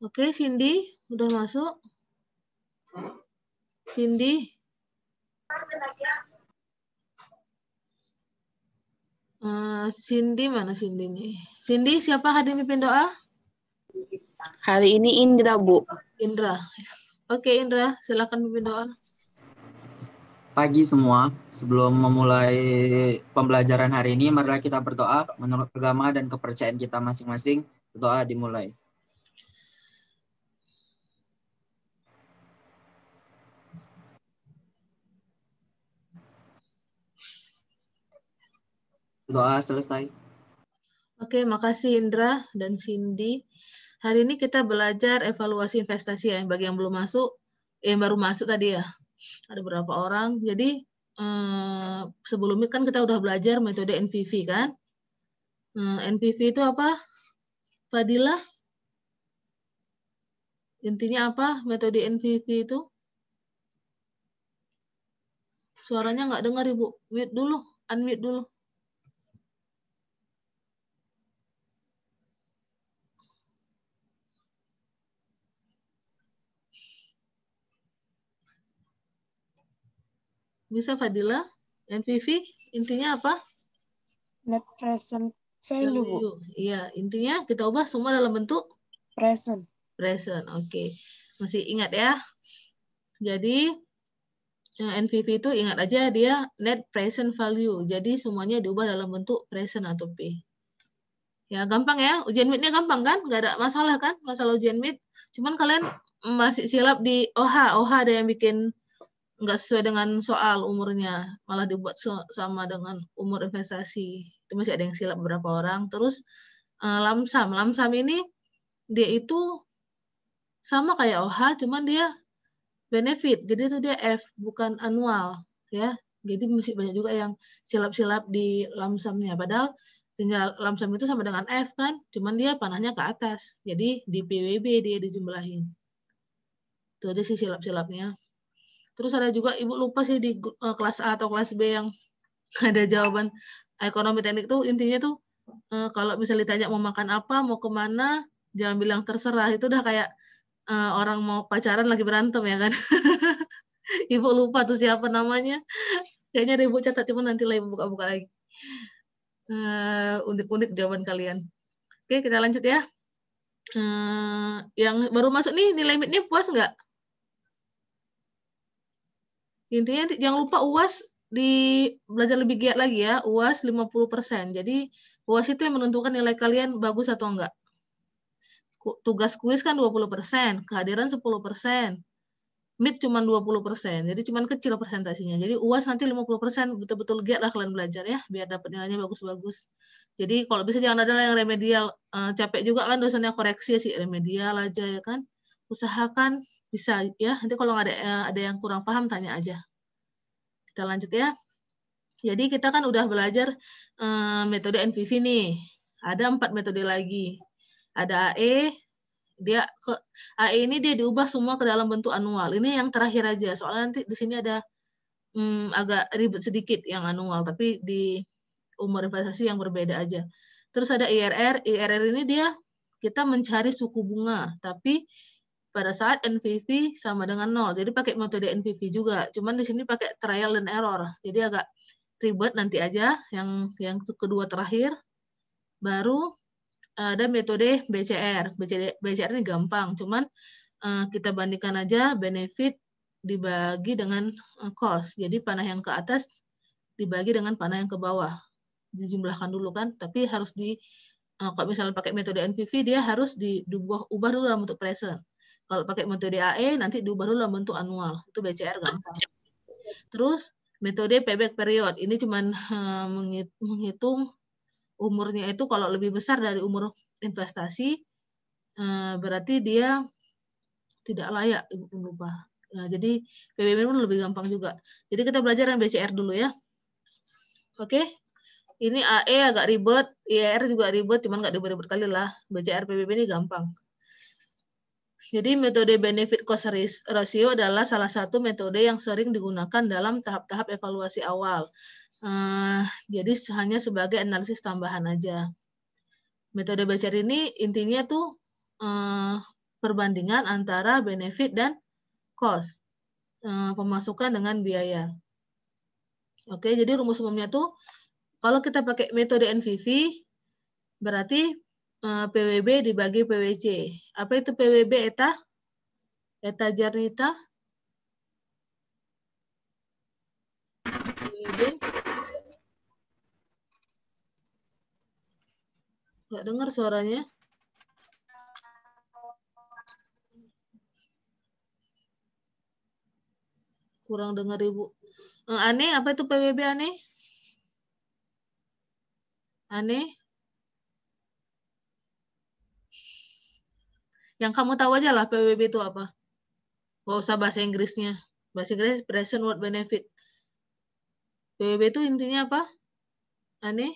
Oke, Cindy, udah masuk? Cindy? Cindy mana Cindy nih? Cindy, siapa hadir mimpin doa? Hari ini Indra, Bu. Indra. Oke, Indra, silakan mimpin doa. Pagi semua, sebelum memulai pembelajaran hari ini, marilah kita berdoa menurut agama dan kepercayaan kita masing-masing. Doa dimulai. Doa selesai. Oke, makasih Indra dan Cindy. Hari ini kita belajar evaluasi investasi ya. Bagi yang belum masuk, yang baru masuk tadi ya. Ada beberapa orang. Jadi sebelumnya kan kita udah belajar metode NPV kan. NPV itu apa? Fadila? Intinya apa metode NPV itu? Suaranya nggak dengar Ibu. Mute dulu, unmute dulu. Bisa Fadila? NPV intinya apa? Net present value. Iya, intinya kita ubah semua dalam bentuk Present. present. Oke. Masih ingat ya? Jadi NPV itu ingat aja dia net present value. Jadi semuanya diubah dalam bentuk present atau P. Ya, gampang ya. Ujian MIT-nya gampang kan? Nggak ada masalah kan? Masalah ujian MIT. Cuman kalian masih silap di OH. OH ada yang bikin nggak sesuai dengan soal umurnya. Malah dibuat sama dengan umur investasi. Itu masih ada yang silap beberapa orang. Terus lamsam. Lamsam ini dia itu sama kayak OH, cuman dia benefit. Jadi itu dia F, bukan annual. Ya. Jadi masih banyak juga yang silap-silap di lamsamnya. Padahal tinggal lamsam itu sama dengan F kan, cuman dia panahnya ke atas. Jadi di PWB dia dijumlahin. Itu aja sih silap-silapnya. Terus ada juga, Ibu lupa sih di kelas A atau kelas B yang ada jawaban ekonomi teknik tuh intinya tuh kalau misalnya ditanya mau makan apa, mau kemana, jangan bilang terserah. Itu udah kayak orang mau pacaran lagi berantem ya kan. Ibu lupa tuh siapa namanya. Kayaknya ada Ibu catat, cuma nanti lah Ibu buka-buka lagi. Unik-unik jawaban kalian. Oke, kita lanjut ya. Yang baru masuk nih, nilai MIT-nya puas nggak? Intinya jangan lupa UAS belajar lebih giat lagi ya. UAS 50%. Jadi UAS itu yang menentukan nilai kalian bagus atau enggak. Tugas kuis kan 20%, kehadiran 10%. MIT cuma 20%, jadi cuma kecil presentasinya. Jadi UAS nanti 50%, betul-betul giat lah kalian belajar ya, biar dapat nilainya bagus-bagus. Jadi kalau bisa jangan ada yang remedial, capek juga kan dosennya koreksi sih, remedial aja ya kan. Usahakan bisa ya, nanti kalau ada yang kurang paham tanya aja. Kita lanjut ya. Jadi kita kan udah belajar metode NPV nih. Ada 4 metode lagi. Ada AE, AE ini dia diubah semua ke dalam bentuk annual. Ini yang terakhir aja. Soalnya nanti di sini ada agak ribet sedikit yang annual, tapi di umur investasi yang berbeda aja. Terus ada IRR. IRR ini dia kita mencari suku bunga, tapi pada saat NPV sama dengan 0. Jadi pakai metode NPV juga. Cuman di sini pakai trial and error. Jadi agak ribet, nanti aja yang kedua terakhir. Baru ada metode BCR. BCR ini gampang, cuman kita bandingkan aja benefit dibagi dengan cost. Jadi panah yang ke atas dibagi dengan panah yang ke bawah. Dijumlahkan dulu kan, tapi harus kalau misalnya pakai metode NPV dia harus ubah dulu dalam bentuk present. Kalau pakai metode AE nanti diubah dulu dalam bentuk annual. Itu BCR gampang. Terus metode payback period ini cuman menghitung umurnya itu kalau lebih besar dari umur investasi, berarti dia tidak layak, Ibu lupa. Nah, jadi PBB pun lebih gampang juga. Jadi kita belajar yang BCR dulu ya. Oke. Ini AE agak ribet, IR juga ribet, cuman nggak ribet-ribet kali lah. BCR PBB ini gampang. Jadi metode benefit cost ratio adalah salah satu metode yang sering digunakan dalam tahap-tahap evaluasi awal. Jadi hanya sebagai analisis tambahan aja. Metode BCR ini intinya tuh perbandingan antara benefit dan cost. Pemasukan dengan biaya. Oke, jadi rumus umumnya tuh kalau kita pakai metode NPV berarti PWB dibagi PWC. Apa itu PWB, Eta? Eta Jarnita? PWB? Nggak dengar suaranya. Kurang dengar, Ibu. Aneh, apa itu PWB, Aneh? Aneh? Yang kamu tahu aja lah PWB itu apa. Nggak usah bahasa Inggrisnya. Bahasa Inggris present word benefit. PWB itu intinya apa? Aneh?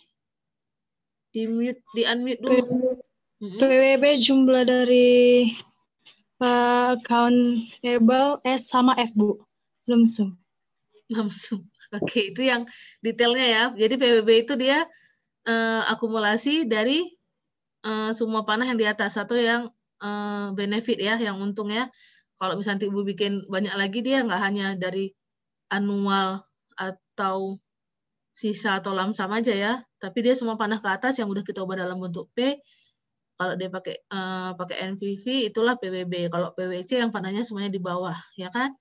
Di unmute dulu. PWB jumlah dari account payable S sama F, Bu. Lumsum. Langsung. Oke, itu yang detailnya ya. Jadi PWB itu dia akumulasi dari semua panah yang di atas atau yang benefit ya, yang untung ya. Kalau misalnya Ibu bikin banyak lagi, dia nggak hanya dari annual atau sisa atau lamsam aja ya, tapi dia semua panah ke atas yang udah kita ubah dalam bentuk P. Kalau dia pakai NPV, itulah PWB. Kalau PWC yang panahnya semuanya di bawah, ya kan?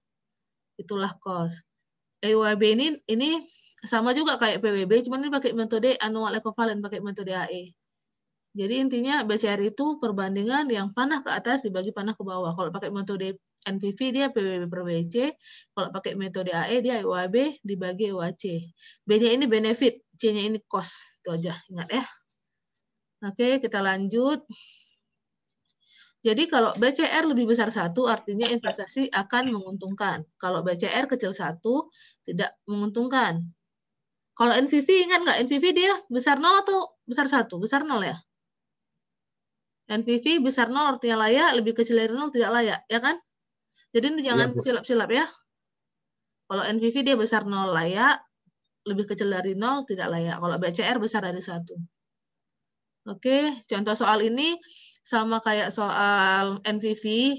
Itulah cost. EUAB ini sama juga kayak PWB, cuman ini pakai metode annual equivalent, pakai metode AE. Jadi intinya BCR itu perbandingan yang panah ke atas dibagi panah ke bawah. Kalau pakai metode NPV dia PWB per WC, kalau pakai metode AE dia EUAB dibagi EUAC. B-nya ini benefit, C-nya ini cost. Itu aja, ingat ya. Oke, kita lanjut. Jadi kalau BCR lebih besar 1 artinya investasi akan menguntungkan. Kalau BCR kecil 1 tidak menguntungkan. Kalau NPV ingat nggak? NPV dia besar 0 atau besar 1? Besar 0 ya? NPV besar 0 artinya layak, lebih kecil dari 0 tidak layak, ya kan? Jadi ini jangan silap-silap ya. Kalau NPV dia besar 0 layak, lebih kecil dari 0 tidak layak. Kalau BCR besar dari 1. Oke, contoh soal ini sama kayak soal NPV.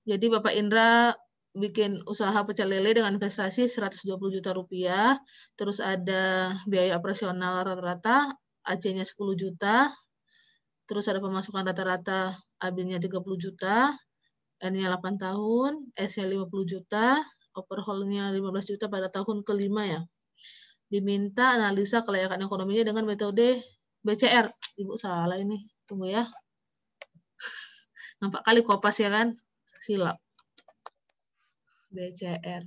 Jadi Bapak Indra bikin usaha pecel lele dengan investasi 120 juta rupiah, terus ada biaya operasional rata-rata, AC-nya 10 juta, terus ada pemasukan rata-rata AB-nya 30 juta, N-nya 8 tahun, S-nya 50 juta, overhaul-nya 15 juta pada tahun kelima ya. Diminta analisa kelayakan ekonominya dengan metode BCR. Ibu salah ini, tunggu ya. Nampak kali kopas ya kan? Silap. BCR.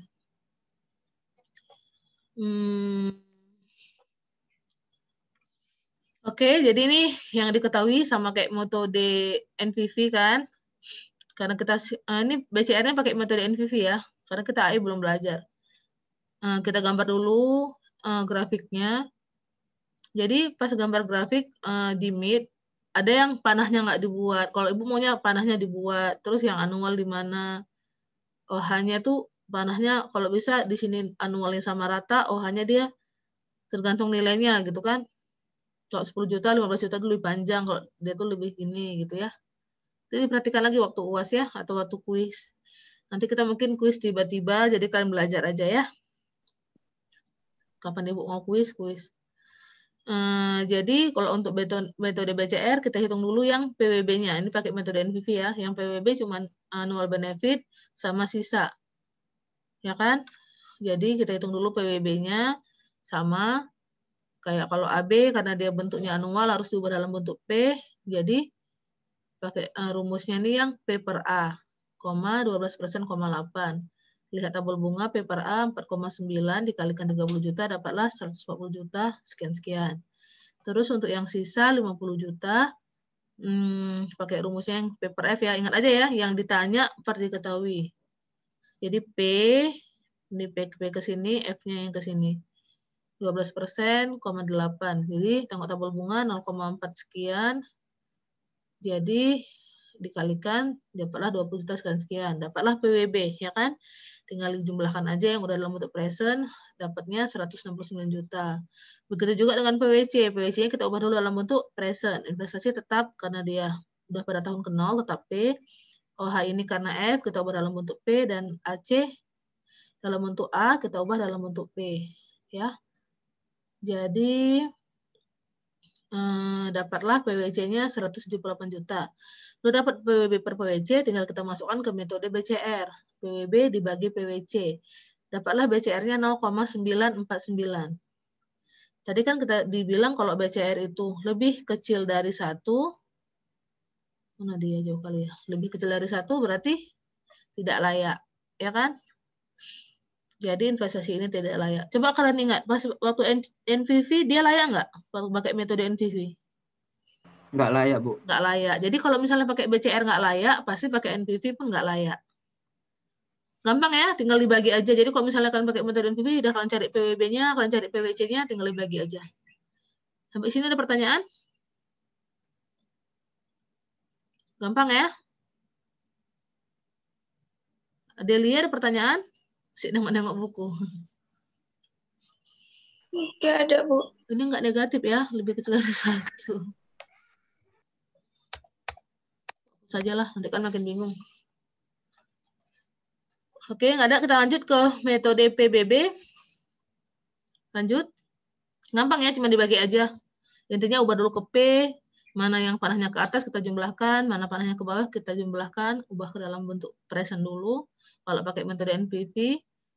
Oke, jadi ini yang diketahui sama kayak metode NPV kan? Karena kita ini BCR-nya pakai metode NPV ya, karena kita AI belum belajar. Kita gambar dulu grafiknya. Jadi pas gambar grafik di Meet, ada yang panahnya nggak dibuat. Kalau Ibu maunya panahnya dibuat, terus yang annual di mana? OH-nya tuh panahnya kalau bisa di sini annualnya sama rata, OH-nya dia tergantung nilainya gitu kan. Kalau 10 juta, 15 juta itu lebih panjang, kalau dia tuh lebih gini gitu ya. Jadi perhatikan lagi waktu UAS ya, atau waktu kuis. Nanti kita mungkin kuis tiba-tiba, jadi kalian belajar aja ya. Kapan Ibu mau kuis? Jadi kalau untuk metode BCR, kita hitung dulu yang PWB-nya. Ini pakai metode NPV ya. Yang PWB cuma annual benefit sama sisa. Ya kan? Jadi kita hitung dulu PWB-nya sama kayak kalau AB karena dia bentuknya annual harus diubah dalam bentuk P. Jadi pakai rumusnya nih yang P per A, 12%,8. Lihat tabel bunga P per A 4,9 dikalikan 30 juta dapatlah 140 juta sekian-sekian. Terus untuk yang sisa 50 juta pakai rumusnya yang P per F ya. Ingat aja ya, yang ditanya per diketahui. Jadi P, ini P ke sini, F-nya yang ke sini. 12%,8. Jadi tengok tabel bunga 0,4 sekian. Jadi dikalikan dapatlah 20 juta sekian. Dapatlah PWB ya kan? Tinggal dijumlahkan aja yang udah dalam bentuk present, dapatnya 169 juta. Begitu juga dengan PWC. PWC-nya kita ubah dulu dalam bentuk present. Investasi tetap karena dia udah pada tahun ke-0 tetap P. OH ini karena F kita ubah dalam bentuk P, dan AC dalam bentuk A kita ubah dalam bentuk P, ya. Jadi dapatlah PWC-nya 178 juta. Lu dapat PWB per PWC, tinggal kita masukkan ke metode BCR. PWB dibagi PWC. Dapatlah BCR-nya 0,949. Tadi kan kita dibilang kalau BCR itu lebih kecil dari 1, mana dia jauh kali ya, lebih kecil dari 1 berarti tidak layak, ya kan? Jadi investasi ini tidak layak. Coba kalian ingat, pas waktu NPV dia layak nggak? Waktu pakai metode NPV? Nggak layak, Bu. Nggak layak. Jadi kalau misalnya pakai BCR nggak layak, pasti pakai NPV pun nggak layak. Gampang ya, tinggal dibagi aja. Jadi kalau misalnya kalian pakai metode NPV, udah kalian cari PWB-nya, kalian cari PWC-nya, tinggal dibagi aja. Sampai sini ada pertanyaan? Gampang ya? Adelia ada pertanyaan? Masih nengok-nengok buku. Nggak ada, Bu. Ini nggak negatif ya, lebih kecil dari 1. Sajalah, nanti kan makin bingung. Oke, nggak ada, kita lanjut ke metode PBB. Lanjut. Gampang ya, cuma dibagi aja. Intinya ubah dulu ke P, mana yang panahnya ke atas kita jumlahkan, mana panahnya ke bawah kita jumlahkan, ubah ke dalam bentuk present dulu. Kalau pakai metode NPV,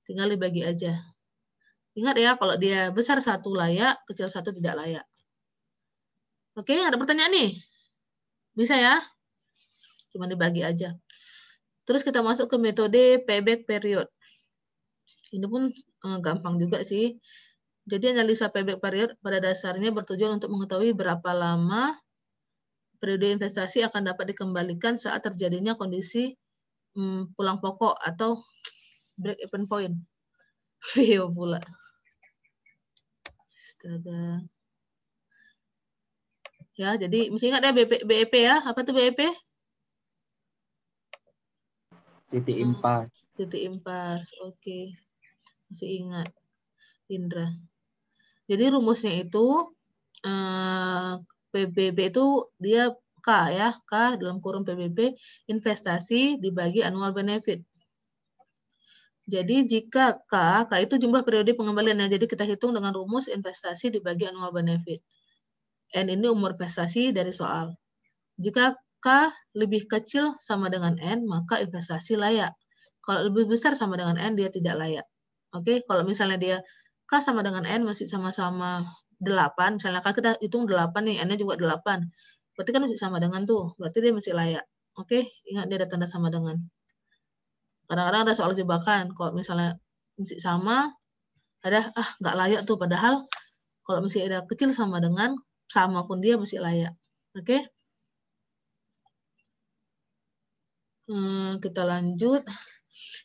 tinggal dibagi aja. Ingat ya, kalau dia besar 1 layak, kecil 1 tidak layak. Oke, ada pertanyaan nih? Bisa ya? Cuma dibagi aja. Terus kita masuk ke metode payback period. Ini pun gampang juga sih. Jadi analisa payback period pada dasarnya bertujuan untuk mengetahui berapa lama periode investasi akan dapat dikembalikan saat terjadinya kondisi pulang pokok atau break even point. Vio pula. Astaga. Ya, jadi mesti ingat ya BEP ya. Apa tuh BEP? Titik impas. Titik impas. Oke. Masih ingat. Indra. Jadi rumusnya itu PBB itu dia K ya, K dalam kurung PBB investasi dibagi annual benefit. Jadi jika K itu jumlah periode pengembaliannya. Jadi kita hitung dengan rumus investasi dibagi annual benefit. N ini umur investasi dari soal. Jika K lebih kecil sama dengan N, maka investasi layak. Kalau lebih besar sama dengan N, dia tidak layak. Oke, kalau misalnya dia K sama dengan N masih sama-sama 8, misalnya K kita hitung 8 nih, N-nya juga 8. Berarti kan masih sama dengan tuh, berarti dia masih layak. Oke, ingat dia ada tanda sama dengan. Kadang-kadang ada soal jebakan, kalau misalnya masih sama, ada nggak layak tuh, padahal kalau masih ada kecil sama dengan, sama pun dia masih layak. Oke. Kita lanjut.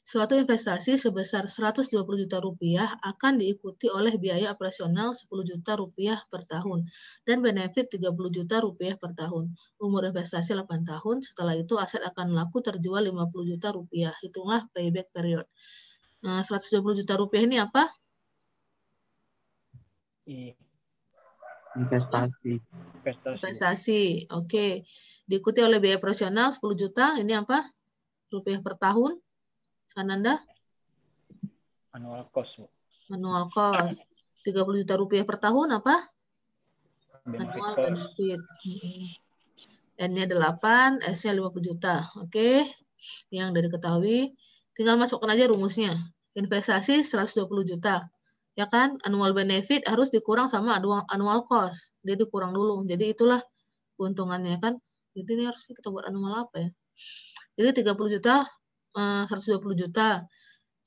Suatu investasi sebesar 120 juta rupiah akan diikuti oleh biaya operasional 10 juta rupiah per tahun dan benefit 30 juta rupiah per tahun. Umur investasi 8 tahun, setelah itu aset akan laku terjual 50 juta rupiah. Hitunglah payback period. 120 juta rupiah ini apa? Investasi. Investasi. Oke. Diikuti oleh biaya operasional 10 juta, ini apa? Rupiah per tahun. Ananda? Annual cost, Bu. Manual cost. 30 juta rupiah per tahun apa? Annual Benefit benefit. N-nya 8, S-nya 50 juta. Oke. Yang dari ketahui. Tinggal masukkan aja rumusnya. Investasi 120 juta. Ya kan? Annual benefit harus dikurang sama annual cost. Dia dikurang dulu. Jadi itulah keuntungannya kan. Jadi ini harus kita buat annual apa ya? Jadi 30 juta, 120 juta.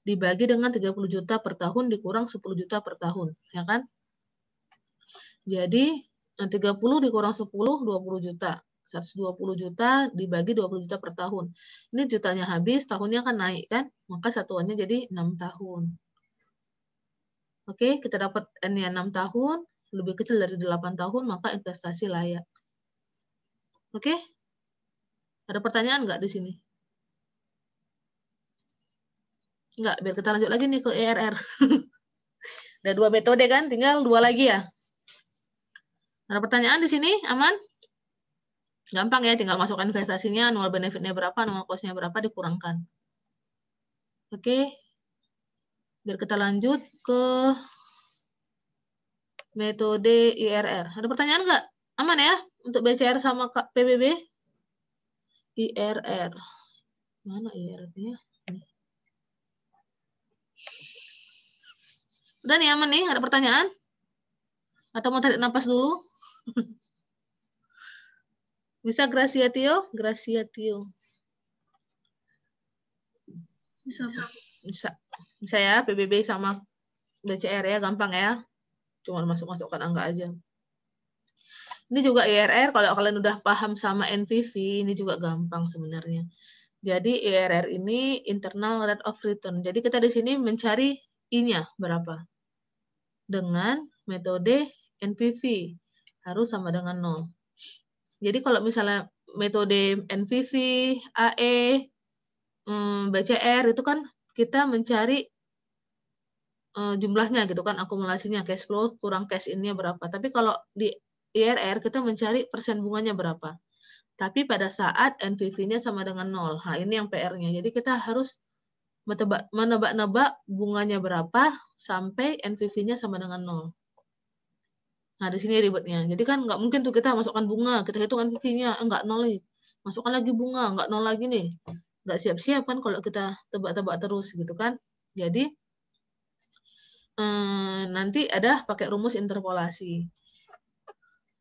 Dibagi dengan 30 juta per tahun dikurang 10 juta per tahun, ya kan? Jadi 30 dikurang 10, 20 juta. 120 juta dibagi 20 juta per tahun. Ini jutanya habis, tahunnya kan naik kan? Maka satuannya jadi 6 tahun. Oke, kita dapat N-nya 6 tahun, lebih kecil dari 8 tahun, maka investasi layak. Oke? Ada pertanyaan nggak di sini? Enggak, biar kita lanjut lagi nih ke ERR. Ada 2 metode kan, tinggal 2 lagi ya. Ada pertanyaan di sini? Aman? Gampang ya, tinggal masukkan investasinya, annual benefit-nya berapa, annual cost-nya berapa, dikurangkan. Oke. Biar kita lanjut ke metode IRR. Ada pertanyaan nggak? Aman ya untuk BCR sama PBB? IRR. Mana IRR-nya? Udah nih, aman nih? Ada pertanyaan? Atau mau tarik napas dulu? Bisa Gracia Tio? Gracia Tio. Bisa. Bisa ya, PBB sama BCR ya, gampang ya. Cuma masuk-masukkan angka aja. Ini juga IRR, kalau kalian udah paham sama NPV, ini juga gampang sebenarnya. Jadi IRR ini internal rate of return. Jadi kita di sini mencari I-nya berapa. Dengan metode NPV. Harus sama dengan 0. Jadi kalau misalnya metode NPV, AE, BCR itu kan kita mencari jumlahnya gitu kan, akumulasinya, cash flow kurang cash in-nya berapa. Tapi kalau di IRR kita mencari persen bunganya berapa. Tapi pada saat NPV-nya sama dengan 0. Nah, ini yang PR-nya. Jadi kita harus menebak-nebak bunganya berapa sampai NPV-nya sama dengan 0. Nah, di sini ribetnya. Jadi kan nggak mungkin tuh kita masukkan bunga, kita hitung NPV-nya, nggak 0 lagi. Masukkan lagi bunga, nggak 0 lagi nih. Nggak siap-siap kan kalau kita tebak-tebak terus gitu kan. Jadi nanti ada pakai rumus interpolasi.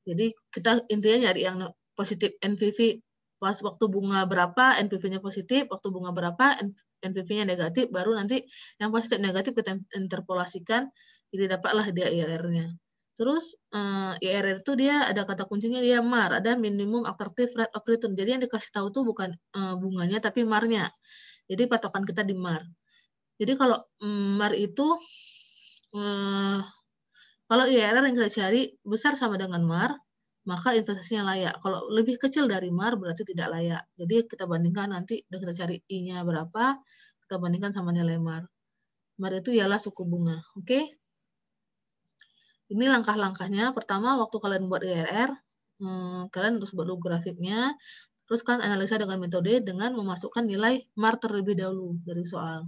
Jadi kita intinya nyari yang positif NPV pas waktu bunga berapa, NPV-nya positif, waktu bunga berapa, NPV-nya negatif, baru nanti yang positif negatif kita interpolasikan, jadi dapatlah dia IRR-nya. Terus IRR itu dia ada kata kuncinya dia MAR, ada minimum attractive rate of return. Jadi yang dikasih tahu tuh bukan bunganya tapi MAR-nya. Jadi patokan kita di MAR. Jadi kalau MAR itu kalau IRR yang kita cari besar sama dengan MAR, maka investasinya layak. Kalau lebih kecil dari MAR berarti tidak layak. Jadi kita bandingkan nanti, udah kita cari I-nya berapa, kita bandingkan sama nilai MAR. MAR itu ialah suku bunga. Oke? Ini langkah-langkahnya. Pertama, waktu kalian buat IRR, kalian harus buat dulu grafiknya, terus kalian analisa dengan metode dengan memasukkan nilai MAR terlebih dahulu dari soal.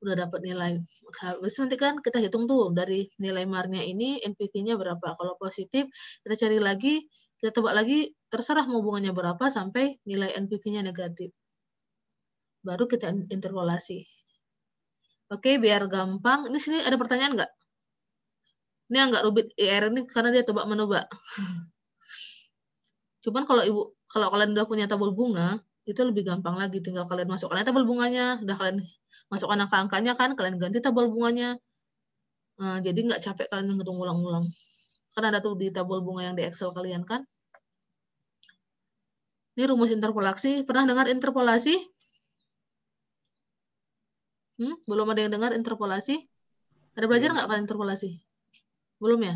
Udah dapat nilai. Habis nanti kan kita hitung tuh dari nilai MAR-nya ini NPV-nya berapa. Kalau positif, kita cari lagi, kita tebak lagi, terserah mau bunganya berapa sampai nilai NPV-nya negatif. Baru kita interpolasi. Oke, biar gampang. Ini sini ada pertanyaan nggak? Ini agak rumit IR ini karena dia tebak menebak. Cuman kalau kalian udah punya tabel bunga, itu lebih gampang lagi. Tinggal kalian masukkan tabel bunganya, udah kalian masukkan angka-angkanya kan, kalian ganti tabel bunganya. Jadi nggak capek kalian ngitung ulang-ulang. Kan ada tuh di tabel bunga yang di Excel kalian kan. Ini rumus interpolasi. Pernah dengar interpolasi? Belum ada yang dengar interpolasi? Ada belajar nggak kalian interpolasi? Belum ya?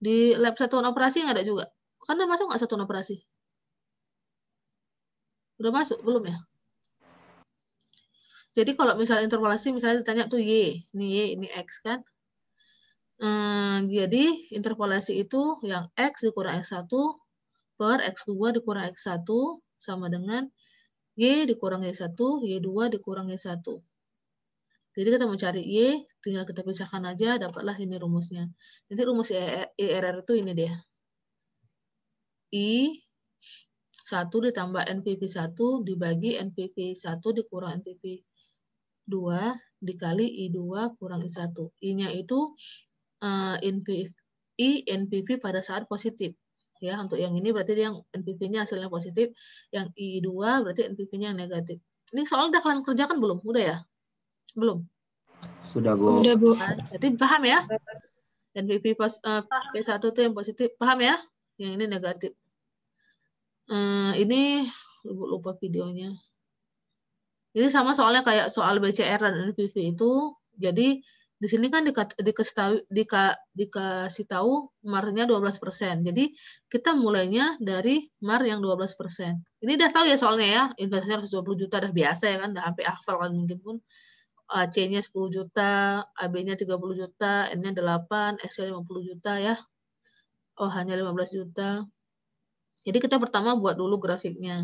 Di lab satuan operasi nggak ada juga? Kan udah masuk nggak satuan operasi? Udah masuk? Belum ya? Jadi kalau misalnya interpolasi, misalnya ditanya tuh Y, ini X kan. Jadi interpolasi itu yang X dikurang X1 per X2 dikurang X1 sama dengan Y dikurang Y1, Y2 dikurang Y1. Jadi kita mau cari Y, tinggal kita pisahkan aja, dapatlah ini rumusnya. Nanti rumus IRR itu ini dia. I1 ditambah NPV1 dibagi NPV1 dikurang NPV2 dikali I2 kurang I1. I-nya itu NPV pada saat positif. Ya, untuk yang ini berarti yang NPV-nya hasilnya positif, yang I2 berarti NPV-nya yang negatif. Ini soal udah kalian kerjakan belum? Udah ya? Belum? Sudah, Bu. Udah, Bu. Jadi paham ya? NPV P1 itu yang positif, paham ya? Yang ini negatif. Ini lupa videonya. Ini sama soalnya kayak soal BCR dan NPV itu. Jadi di sini kan dikasih tahu MAR-nya 12%. Jadi kita mulainya dari MAR yang 12%. Ini udah tahu ya soalnya ya, investasinya 120 juta udah biasa ya kan, udah hampir hafal kan mungkin pun. C-nya 10 juta, AB-nya 30 juta, N-nya 8, X-nya 50 juta ya. Oh, hanya 15 juta. Jadi kita pertama buat dulu grafiknya.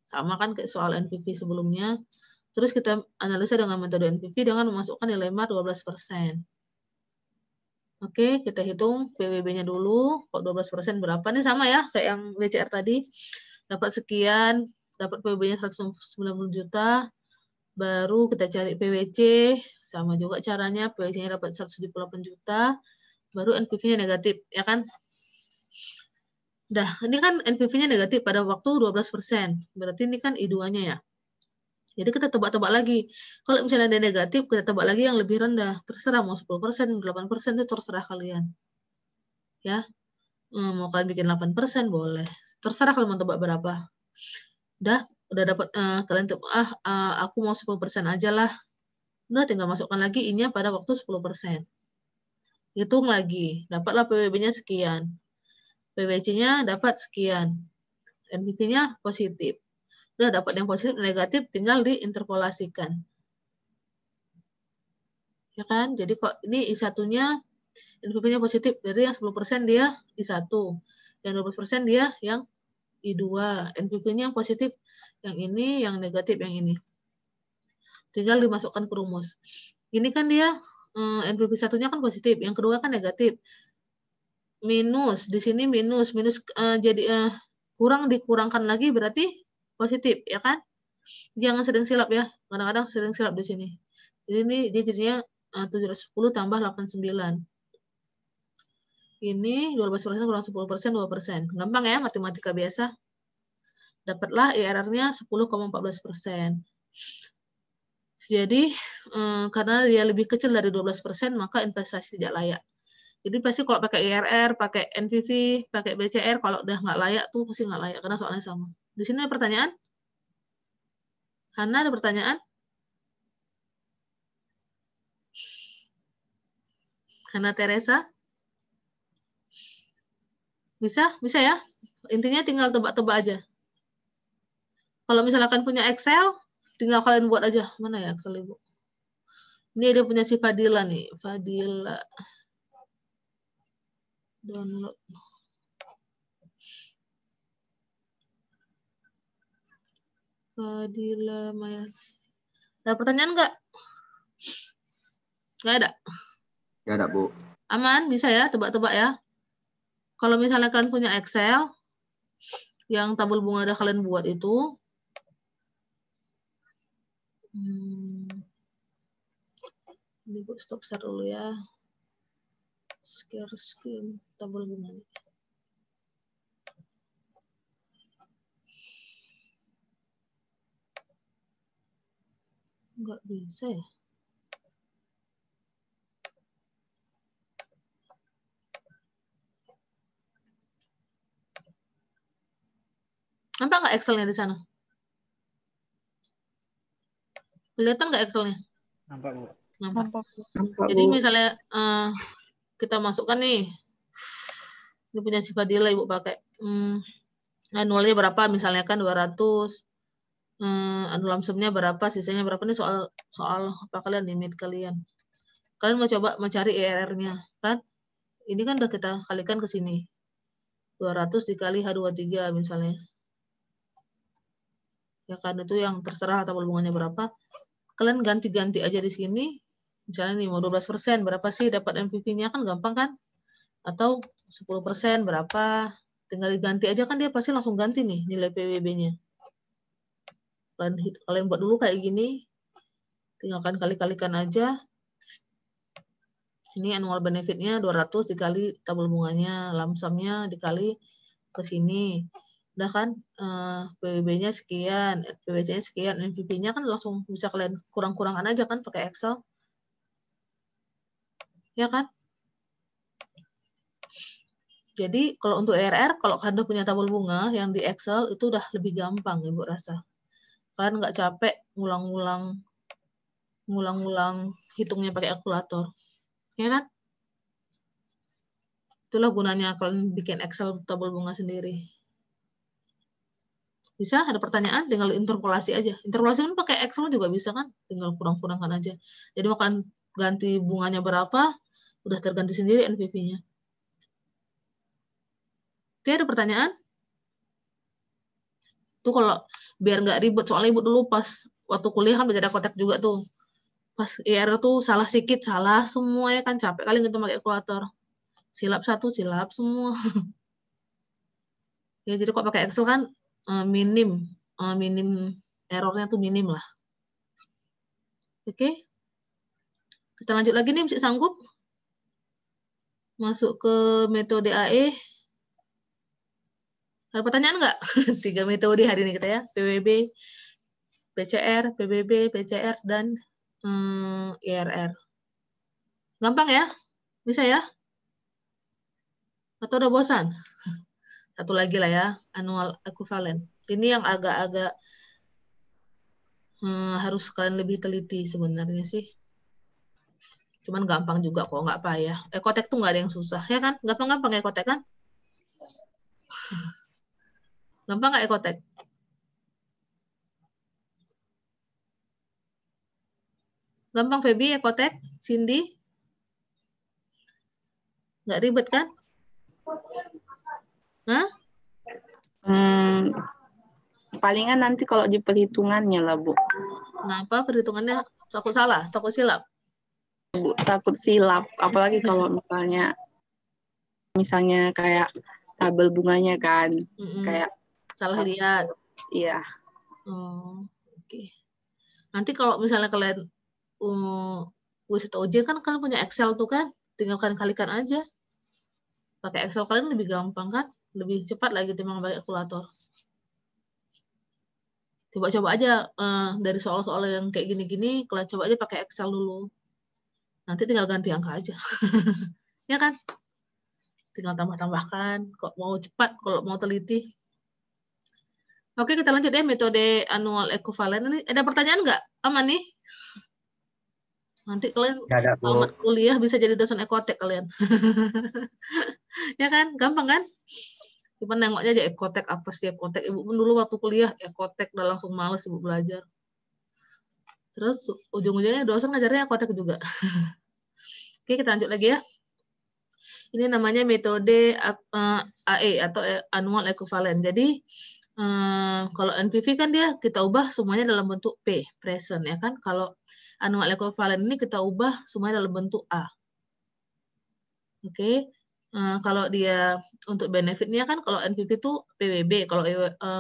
Sama kan kayak soal NPV sebelumnya. Terus kita analisa dengan metode NPV dengan memasukkan nilai MAR 12%. Oke, kita hitung PWB-nya dulu. Kok 12% berapa? Ini sama ya, kayak yang WCR tadi. Dapat sekian, dapat PWB-nya 190 juta. Baru kita cari PWC, sama juga caranya. PWC-nya dapat 178 juta. Baru NPV-nya negatif, ya kan? Dah, ini kan NPV-nya negatif pada waktu 12%. Berarti ini kan I2-nya ya. Jadi kita tebak-tebak lagi. Kalau misalnya ada negatif, kita tebak lagi yang lebih rendah. Terserah mau 10%, 8% itu terserah kalian. Ya. Mau kalian bikin 8% boleh. Terserah kalian mau tebak berapa. Udah dapat kalian tebak, aku mau 10% aja lah. Udah tinggal masukkan lagi I-nya pada waktu 10%. Hitung lagi. Dapatlah PWB-nya sekian. PWC-nya dapat sekian. NPV-nya positif. Udah dapat yang positif dan negatif, tinggal diinterpolasikan. Ya kan? Jadi kok ini I1-nya NPV-nya positif, dari yang 10% dia I1. Yang 12% dia yang I2. NPV-nya yang positif yang ini, yang negatif yang ini. Tinggal dimasukkan ke rumus. Ini kan dia NPV 1-nya kan positif, yang kedua kan negatif. Minus, di sini minus jadi kurang dikurangkan lagi berarti positif, ya kan? Jangan sering silap ya. Kadang-kadang sering silap di sini. Jadi ini dia jadinya 710 tambah 89. Ini 12% kurang 10%, 2%. Gampang ya, matematika biasa. Dapatlah IRR-nya 10,14%. Jadi, karena dia lebih kecil dari 12%, maka investasi tidak layak. Jadi pasti kalau pakai IRR, pakai NPV, pakai BCR, kalau udah nggak layak tuh pasti nggak layak, karena soalnya sama. Di sini ada pertanyaan? Hana, ada pertanyaan? Hana Teresa? Bisa? Bisa ya? Intinya tinggal tebak-tebak aja. Kalau misalkan punya Excel, tinggal kalian buat aja. Mana ya Excel Ibu? Ini dia punya si Fadila nih. Fadila. Download. Fadila Maya. Ada pertanyaan nggak? Nggak ada? Nggak ada, Bu. Aman? Bisa ya? Tebak-tebak ya? Kalau misalnya kalian punya Excel, yang tabel bunga udah kalian buat itu, ini Bu stop share dulu ya. Share screen tabel bunga. Nggak bisa ya? Nampak nggak Excelnya di sana? Kelihatan nggak Excelnya? Nampak, Bu. Nampak. Nampak, Jadi Bu. misalnya kita masukkan nih, ini punya si Fadila Ibu pakai. Anualnya berapa? Misalnya kan 200. Annual sum-nya berapa? Sisanya berapa? Ini soal apa kalian? Limit kalian. Kalian mau coba mencari IRR-nya, kan? Ini kan udah kita kalikan ke sini. 200 dikali H23 misalnya. Ya kan, itu yang terserah tabel bunganya berapa. Kalian ganti-ganti aja di sini. Misalnya nih mau 12%, berapa sih dapat NPV-nya, kan gampang kan? Atau 10% berapa? Tinggal diganti aja kan dia pasti langsung ganti nih nilai PWB-nya. Kalian buat dulu kayak gini. Tinggal kali-kalikan aja. Ini annual benefit-nya 200 dikali tabel bunganya, lump sum-nya dikali ke sini. Udah kan PWB-nya sekian, PWC-nya sekian, NPV-nya kan langsung bisa kalian kurang-kurangan aja kan pakai Excel. Ya kan? Jadi kalau untuk IRR, kalau kalian udah punya tabel bunga yang di Excel itu udah lebih gampang Ibu rasa. Kalian nggak capek ngulang-ngulang hitungnya pakai kalkulator. Ya kan? Itulah gunanya kalian bikin Excel tabel bunga sendiri. Bisa? Ada pertanyaan? Tinggal interpolasi aja. Interpolasi pun pakai Excel juga bisa kan? Tinggal kurang-kurangkan aja. Jadi mau kalian ganti bunganya berapa, udah terganti sendiri NPV-nya. Oke, ada pertanyaan? Tuh kalau biar nggak ribet, soalnya ibu dulu pas waktu kuliah kan belajar kotek juga tuh. Pas IR tuh salah sedikit, salah semua ya kan, capek kali gitu pakai kalkulator. Silap satu, silap semua. Ya jadi kok pakai Excel kan minim errornya tuh minim lah. Oke. Kita lanjut lagi nih, masih sanggup? Masuk ke metode AE. Ada pertanyaan nggak? 3 metode hari ini kita ya, PWB, PCR, PBB, PCR, dan IRR. Gampang ya? Bisa ya? Atau udah bosan? Satu lagi lah ya, annual equivalent. Ini yang agak-agak harus kalian lebih teliti sebenarnya sih. Cuman gampang juga kok, nggak payah. Ekotek tuh nggak ada yang susah, ya kan? Gampang-gampang ekotek kan? Gampang nggak ekotek? Gampang Feby, ekotek? Cindy? Nggak ribet kan? Hah? Palingan nanti kalau di perhitungannya lah, Bu. Kenapa perhitungannya takut salah, takut silap? Bu, takut silap. Apalagi kalau misalnya kayak tabel bunganya kan. Kayak salah lihat. Iya. Oh, oke. Nanti kalau misalnya kalian wisata ujian kan kalian punya Excel tuh kan, tinggal kalian kalikan aja. Pakai Excel kalian lebih gampang kan, lebih cepat lagi timbang pakai kalkulator. Coba-coba aja dari soal-soal yang kayak gini-gini, kalian coba aja pakai Excel dulu. Nanti tinggal ganti angka aja. Ya kan? Tinggal tambah-tambahkan, kok mau cepat, kalau mau teliti. Oke, kita lanjut ya, metode annual equivalent. Ini ada pertanyaan nggak? Aman nih? Nanti kalian tamat kuliah bisa jadi dosen ekotek kalian. Ya kan? Gampang kan? Cuma nengoknya aja ekotek, apa sih ekotek. Ibu pun dulu waktu kuliah ekotek udah langsung males ibu belajar. Terus ujung-ujungnya dosen ngajarnya ekotek juga. Oke, kita lanjut lagi ya. Ini namanya metode AE atau annual equivalent. Jadi kalau NPV kan dia kita ubah semuanya dalam bentuk P, present ya kan. Kalau annual equivalent ini kita ubah semuanya dalam bentuk A. Oke. Kalau dia untuk benefitnya kan kalau NPV itu PWB,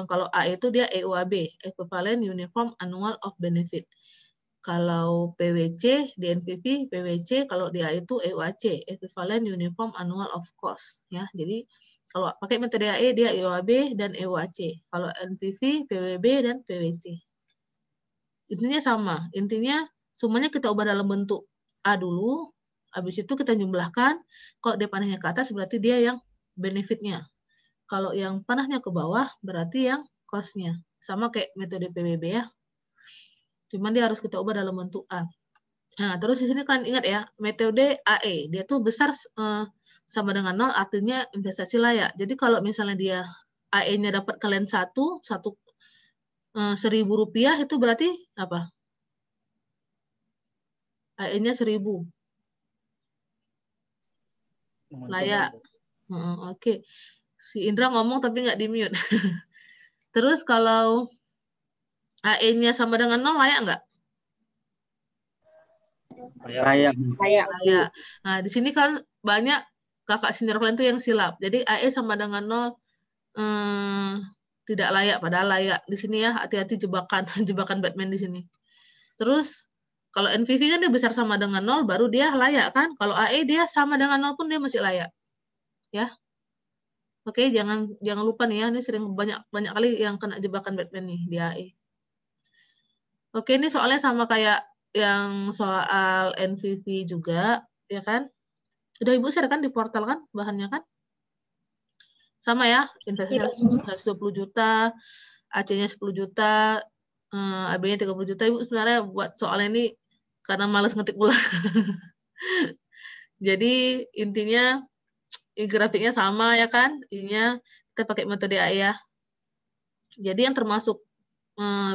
kalau A itu dia EUAB, Equivalent Uniform Annual of Benefit. Kalau PWC di NPV, PWC kalau dia itu EUAC, Equivalent Uniform Annual of Cost. Ya, jadi kalau pakai metode AE dia EUAB dan EUAC. Kalau NPV, PWB dan PWC. Intinya sama. Intinya semuanya kita ubah dalam bentuk A dulu. Habis itu kita jumlahkan. Kalau dia panahnya ke atas berarti dia yang benefitnya. Kalau yang panahnya ke bawah berarti yang cost-nya. Sama kayak metode PWB ya. Cuman dia harus kita ubah dalam bentuk A. Nah, terus di sini kalian ingat ya, metode AE. Dia tuh besar sama dengan 0 artinya investasi layak. Jadi kalau misalnya dia AE-nya dapat kalian 1.000 rupiah itu berarti apa? AE-nya 1.000. Layak. Oke. Si Indra ngomong tapi nggak di-mute. Terus kalau AE-nya sama dengan 0, layak nggak? Layak. Nah, di sini kan banyak kakak senior kalian tuh yang silap. Jadi AE sama dengan 0 tidak layak, padahal layak. Di sini ya, hati-hati jebakan jebakan Batman di sini. Terus kalau NPV kan dia besar sama dengan 0, baru dia layak kan? Kalau AE dia sama dengan 0 pun dia masih layak. Ya. Oke, jangan lupa nih ya, ini sering banyak kali yang kena jebakan Batman nih di AE. Oke, ini soalnya sama kayak yang soal NPV juga, ya kan? Udah Ibu share kan di portal kan bahannya kan? Sama ya, investasi 120 juta, AC-nya 10 juta, AB-nya 30 juta. Ibu sebenarnya buat soal ini karena males ngetik ulang. Jadi intinya grafiknya sama ya kan? Ininya kita pakai metode AE ya. Jadi yang termasuk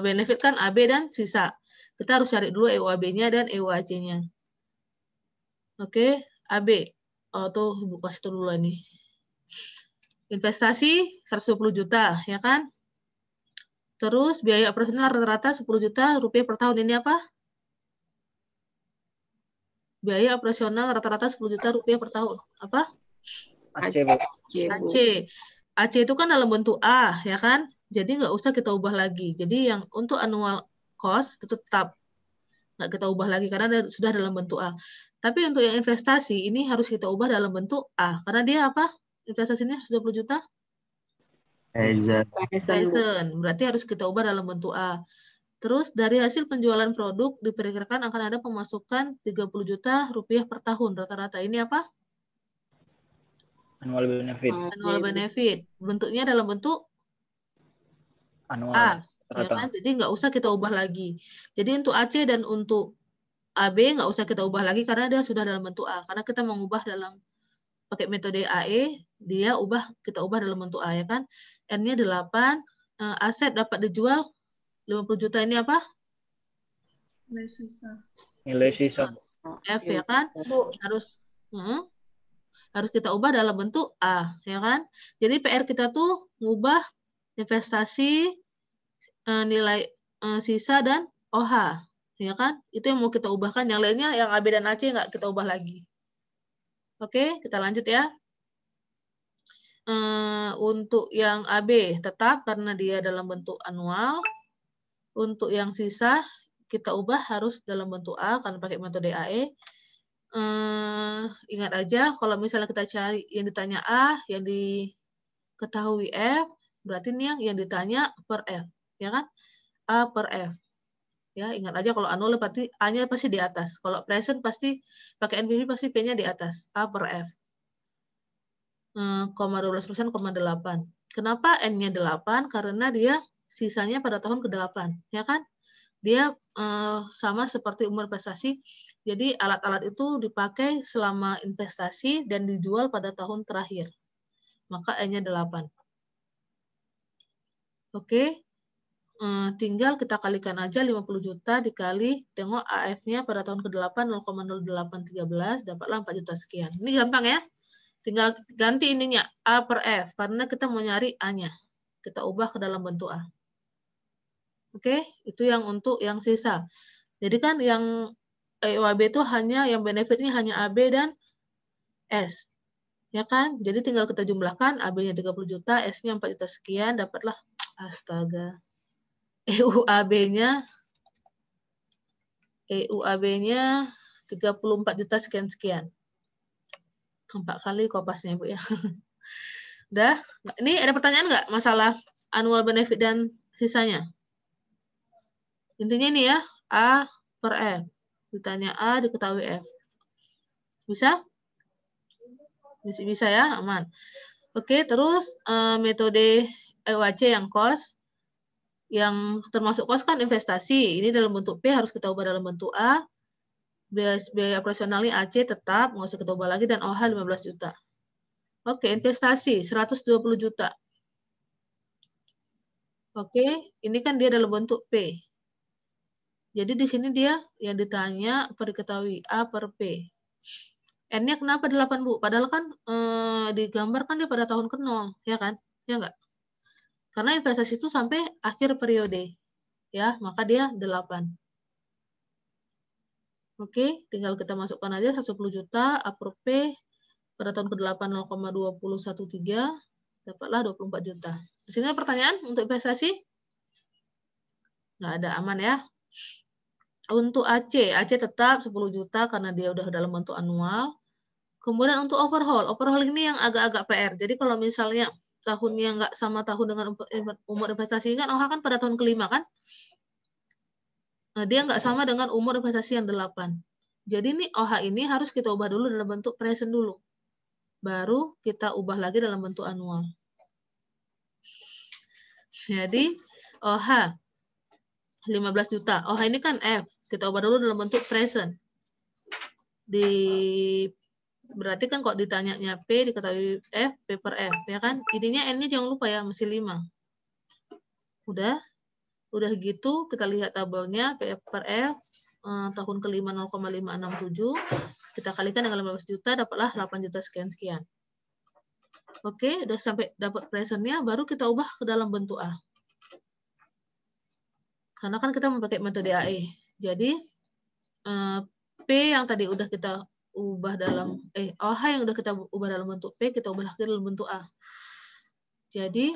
benefit kan AB dan sisa. Kita harus cari dulu EUAB-nya dan EUAC-nya. Oke, AB. Tuh Ibu kasih dulu nih. Investasi 120 juta, ya kan? Terus biaya operasional rata-rata 10 juta rupiah per tahun. Ini apa? Biaya operasional rata-rata 10 juta rupiah per tahun. Apa? AC, Bu. AC. AC itu kan dalam bentuk A, ya kan? Jadi nggak usah kita ubah lagi. Jadi yang untuk annual cost itu tetap nggak kita ubah lagi karena sudah dalam bentuk A. Tapi untuk yang investasi ini harus kita ubah dalam bentuk A. Karena dia apa? Investasinya 20 juta? Present. Berarti harus kita ubah dalam bentuk A. Terus dari hasil penjualan produk diperkirakan akan ada pemasukan 30 juta rupiah per tahun rata-rata. Ini apa? Annual benefit. Annual benefit. Bentuknya dalam bentuk Annual. A. Ya Rata. kan? Jadi nggak usah kita ubah lagi. Jadi untuk AC dan untuk AB nggak usah kita ubah lagi karena dia sudah dalam bentuk A. Karena kita mengubah dalam pakai metode AE, kita ubah dalam bentuk A, ya kan? N-nya 8, aset dapat dijual 50 juta, ini apa? Nilai sisa. F, ya kan? Harus kita ubah dalam bentuk A, ya kan? Jadi PR kita tuh ngubah investasi, nilai sisa, dan OH, ya kan? Itu yang mau kita ubahkan. Yang lainnya, yang AB dan AC nggak kita ubah lagi. Oke, kita lanjut ya. Untuk yang AB tetap karena dia dalam bentuk annual. Untuk yang sisa kita ubah harus dalam bentuk A karena pakai metode AE. Ingat aja kalau misalnya kita cari yang ditanya A, yang diketahui F, berarti ini yang ditanya per F, ya kan? A per F. Ya, ingat aja kalau annual berarti A-nya pasti di atas. Kalau present pasti pakai NPV pasti P-nya di atas. A per F. 12%, 8. Kenapa N-nya 8? Karena dia sisanya pada tahun ke-8, ya kan? Dia sama seperti umur investasi. Jadi alat-alat itu dipakai selama investasi dan dijual pada tahun terakhir. Maka N-nya 8. Oke. Tinggal kita kalikan aja 50 juta dikali, tengok AF-nya pada tahun ke-8 0,0813, dapatlah 4 juta sekian. Ini gampang ya. Tinggal ganti ininya A per F, karena kita mau nyari A-nya. Kita ubah ke dalam bentuk A. Oke, itu yang untuk yang sisa. Jadi kan yang EUAB itu hanya, yang benefitnya hanya AB dan S. Ya kan? Jadi tinggal kita jumlahkan, AB-nya 30 juta, S-nya 4 juta sekian, dapatlah, astaga. EUAB-nya 34 juta sekian-sekian. 4 kali kopasnya, Bu, ya. Udah? Ini ada pertanyaan nggak masalah annual benefit dan sisanya? Intinya ini ya, A per F. Ditanya A, diketahui F. Bisa? Bisa ya, aman. Oke, terus metode EUAC yang cost. Yang termasuk cost kan investasi. Ini dalam bentuk P harus kita ubah dalam bentuk A. Biaya operasionalnya AC tetap, nggak usah kita ubah lagi, dan OH 15 juta. Oke, investasi 120 juta. Oke, ini kan dia dalam bentuk P. Jadi di sini dia yang ditanya per diketahui A per P. N-nya kenapa 8, Bu? Padahal kan digambarkan dia pada tahun ke-0, ya kan? Ya enggak? Karena investasi itu sampai akhir periode. Ya, maka dia 8. Oke, tinggal kita masukkan aja 110 juta A per P pada tahun ke-8 0,2013, dapatlah 24 juta. Di sini ada pertanyaan untuk investasi? Nggak ada, aman ya. Untuk AC tetap 10 juta karena dia udah dalam bentuk annual. Kemudian untuk overhaul ini yang agak-agak PR. Jadi kalau misalnya tahunnya nggak sama tahun dengan umur investasi kan, OH kan pada tahun ke-5 kan? Nah, dia nggak sama dengan umur investasi yang 8. Jadi nih OH ini harus kita ubah dulu dalam bentuk present dulu. Baru kita ubah lagi dalam bentuk annual. Jadi OH 15 juta. OH ini kan F. Kita ubah dulu dalam bentuk present. Berarti kan kok ditanyanya P, diketahui F, P per F. Ya kan? Ininya N-nya jangan lupa ya, masih 5. Udah gitu, kita lihat tabelnya, P per F, tahun ke-5 0,567, kita kalikan dengan 15 juta, dapatlah 8 juta sekian-sekian. Oke, udah sampai dapat presentnya, baru kita ubah ke dalam bentuk A. Karena kan kita memakai metode AE. Jadi P yang tadi udah kita ubah dalam OH yang udah kita ubah dalam bentuk P, kita ubah lagi dalam bentuk A. Jadi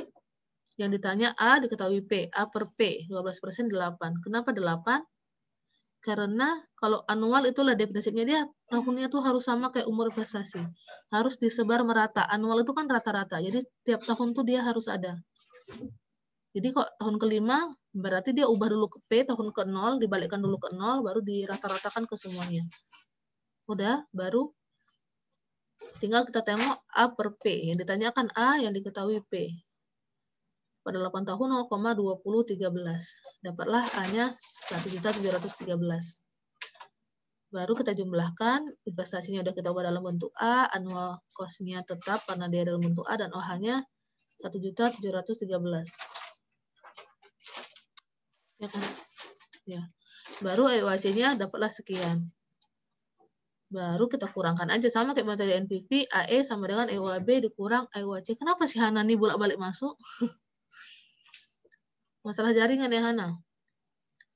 yang ditanya A diketahui P, A per P 12% 8. Kenapa 8? Karena kalau anual itulah definisinya dia tahunnya tuh harus sama kayak umur investasi. Harus disebar merata. Anual itu kan rata-rata. Jadi tiap tahun tuh dia harus ada. Jadi kok tahun kelima berarti dia ubah dulu ke P, tahun ke 0 dibalikkan dulu ke 0 baru dirata-ratakan ke semuanya. Udah, baru tinggal kita tengok A per P. Yang ditanyakan A, yang diketahui P. Pada 8 tahun 0,2013. Dapatlah A-nya 1.713. Baru kita jumlahkan, investasinya udah kita ubah dalam bentuk A, annual cost-nya tetap karena dia dalam bentuk A, dan OH-nya 1.713. Ya kan? Ya. Baru EUAC-nya dapatlah sekian. Baru kita kurangkan aja sama kayak metode NPV, AE sama dengan EUAB dikurang EUAC. Kenapa sih Hana nih bolak-balik masuk? Masalah jaringan ya Hana.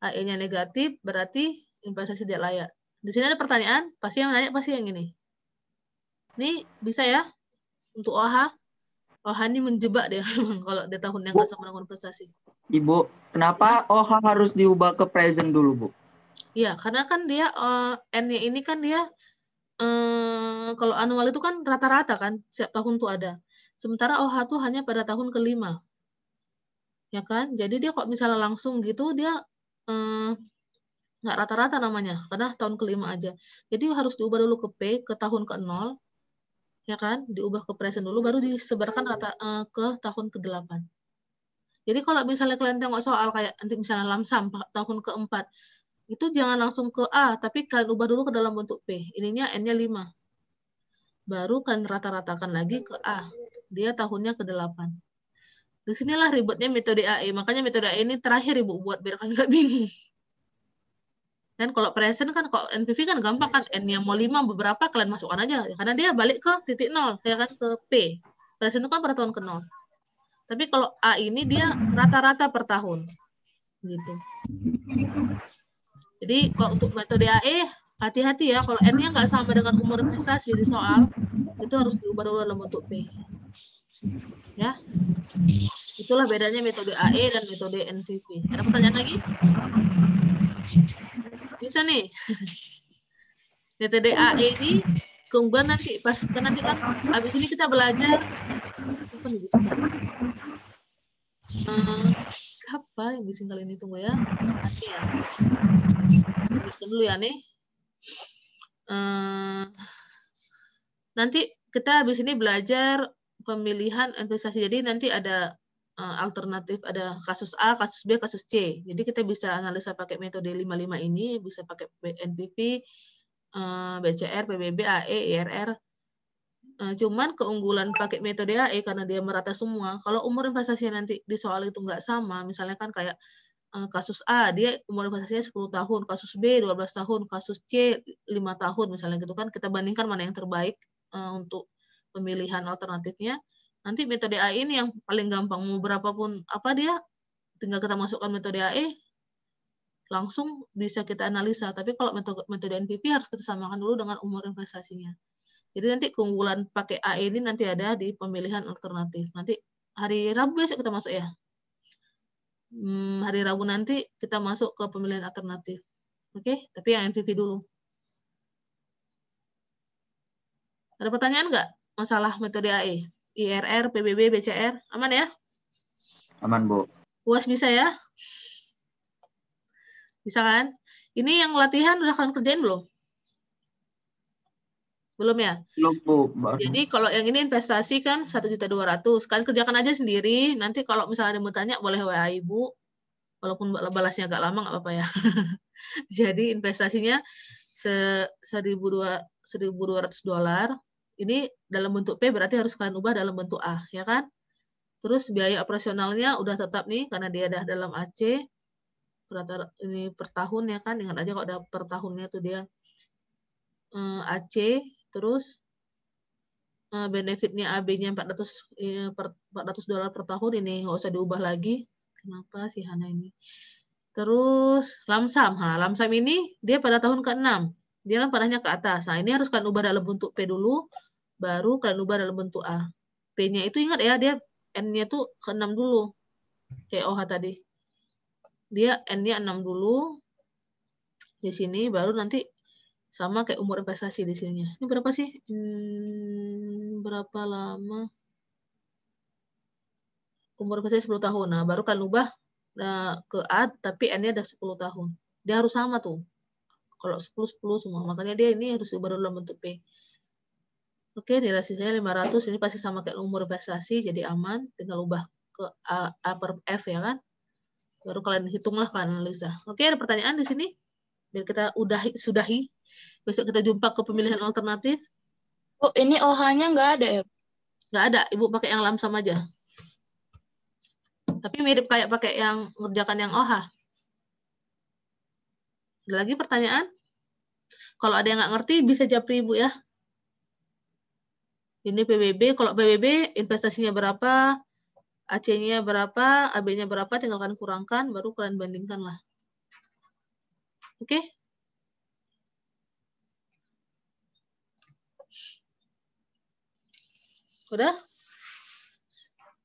AE-nya negatif berarti investasi tidak layak. Di sini ada pertanyaan, pasti yang nanya pasti yang ini. Ini bisa ya untuk OH. OH ini menjebak dia kalau di tahun yang nggak sama dengan investasi. Ibu, kenapa OH harus diubah ke present dulu, Bu? Iya, karena kan dia N-nya ini kan dia kalau anual itu kan rata-rata kan, setiap tahun tuh ada. Sementara OH tuh hanya pada tahun kelima. Ya kan? Jadi dia kok misalnya langsung gitu, dia nggak rata-rata namanya, karena tahun kelima aja. Jadi harus diubah dulu ke P, ke tahun ke-0, ya kan? Diubah ke present dulu, baru disebarkan ke tahun ke-8. Jadi kalau misalnya kalian tengok soal kayak nanti misalnya lamsam tahun ke-4, itu jangan langsung ke A, tapi kalian ubah dulu ke dalam bentuk P. Ininya N-nya 5. Baru kalian rata-ratakan lagi ke A. Dia tahunnya ke-8. Disinilah ribetnya metode AE. Makanya metode AE ini terakhir Ibu buat biar kalian nggak bingung. Dan kalau present kan, kalau NPV kan gampang kan. N-nya mau 5 beberapa kalian masukkan aja. Karena dia balik ke titik 0. Ya kan, ke P. Present itu kan pada tahun ke-0. Tapi kalau A ini dia rata-rata per tahun. Gitu. Jadi kalau untuk metode AE, hati-hati ya. Kalau N-nya nggak sama dengan umur investasi di soal, itu harus diubah dulu dalam bentuk P. Ya. Itulah bedanya metode AE dan metode NPV. Ada pertanyaan lagi? Bisa nih. Metode AE ini keunggulan nanti pas kan nanti kan habis ini kita belajar siapa nih bising kali? Siapa yang bising kali ini, tunggu ya. Nanti ya. Kita dulu ya nih. Nanti kita habis ini belajar pemilihan investasi. Jadi nanti ada alternatif, ada kasus A, kasus B, kasus C. Jadi kita bisa analisa pakai metode 55 ini, bisa pakai NPV, BCR, PBB, AE, IRR. Cuman keunggulan pakai metode AE karena dia merata semua. Kalau umur investasinya nanti di soal itu nggak sama, misalnya kan kayak kasus A, dia umur investasinya 10 tahun, kasus B 12 tahun, kasus C 5 tahun misalnya gitu kan, kita bandingkan mana yang terbaik untuk pemilihan alternatifnya. Nanti metode AE ini yang paling gampang, mau berapapun apa dia, tinggal kita masukkan metode AE, langsung bisa kita analisa. Tapi kalau metode NPV harus kita samakan dulu dengan umur investasinya. Jadi nanti keunggulan pakai AE ini nanti ada di pemilihan alternatif. Nanti hari Rabu besok kita masuk ya. Hari Rabu nanti kita masuk ke pemilihan alternatif. Oke, tapi yang NPV dulu. Ada pertanyaan nggak masalah metode AE? IRR, PBB, BCR, aman ya? Aman, Bu. UAS bisa ya? Bisa kan? Ini yang latihan udah kalian kerjain belum? Belum ya? Belum, Bu. Jadi kalau yang ini investasi kan 1.200.000. Kalian kerjakan aja sendiri. Nanti kalau misalnya ada yang mau tanya, boleh WA Ibu. Walaupun balasnya agak lama, nggak apa-apa ya. Jadi investasinya $1.200. Ini dalam bentuk P berarti harus kalian ubah dalam bentuk A, ya kan? Terus biaya operasionalnya udah tetap nih, karena dia udah dalam AC. Ini per tahun ya kan, ingat aja kalau ada per tahunnya tuh dia AC. Terus benefitnya AB-nya $400 per tahun, ini nggak usah diubah lagi. Kenapa sih Hana ini? Terus lamsam. Lamsam ini dia pada tahun ke-6. Dia kan panahnya ke atas. Nah, ini harus kalian ubah dalam bentuk P dulu, baru kalian ubah dalam bentuk A. P-nya itu ingat ya, dia N-nya tuh ke-6 dulu. Kayak OH tadi. Dia N-nya 6 dulu. Di sini baru nanti sama kayak umur investasi di sininya. Ini berapa sih? Berapa lama? Umur investasi 10 tahun. Nah, baru kalian ubah ke A, tapi N-nya udah 10 tahun. Dia harus sama tuh. Kalau 10 semua. Makanya dia ini harus ubah dalam bentuk P. Oke, nilai sisanya 500. Ini pasti sama kayak umur investasi, jadi aman. Tinggal ubah ke A per F ya kan. Baru kalian hitunglah, kalian analisa. Oke, ada pertanyaan di sini? Biar kita sudahi. Besok kita jumpa ke pemilihan alternatif. Oh, ini OH-nya nggak ada ya? Nggak ada, Ibu pakai yang lamsam aja. Tapi mirip kayak pakai yang ngerjakan yang OH. Ada lagi pertanyaan? Kalau ada yang nggak ngerti, bisa japri Ibu ya. Ini PBB, kalau PBB investasinya berapa, AC-nya berapa, AB-nya berapa, tinggal kalian kurangkan, baru kalian bandingkan lah. Oke? Udah?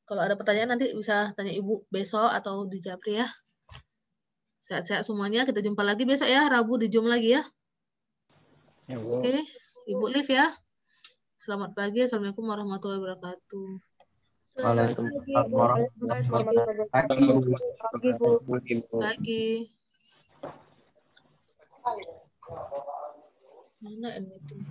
Kalau ada pertanyaan nanti bisa tanya Ibu besok atau di japri ya. Sehat-sehat semuanya, kita jumpa lagi besok ya, Rabu di Zoom lagi ya. Ya, Bu. Oke, Ibu live ya. Selamat pagi, Assalamualaikum warahmatullahi wabarakatuh. Waalaikumsalam warahmatullahi wabarakatuh. Pagi. Mana meeting?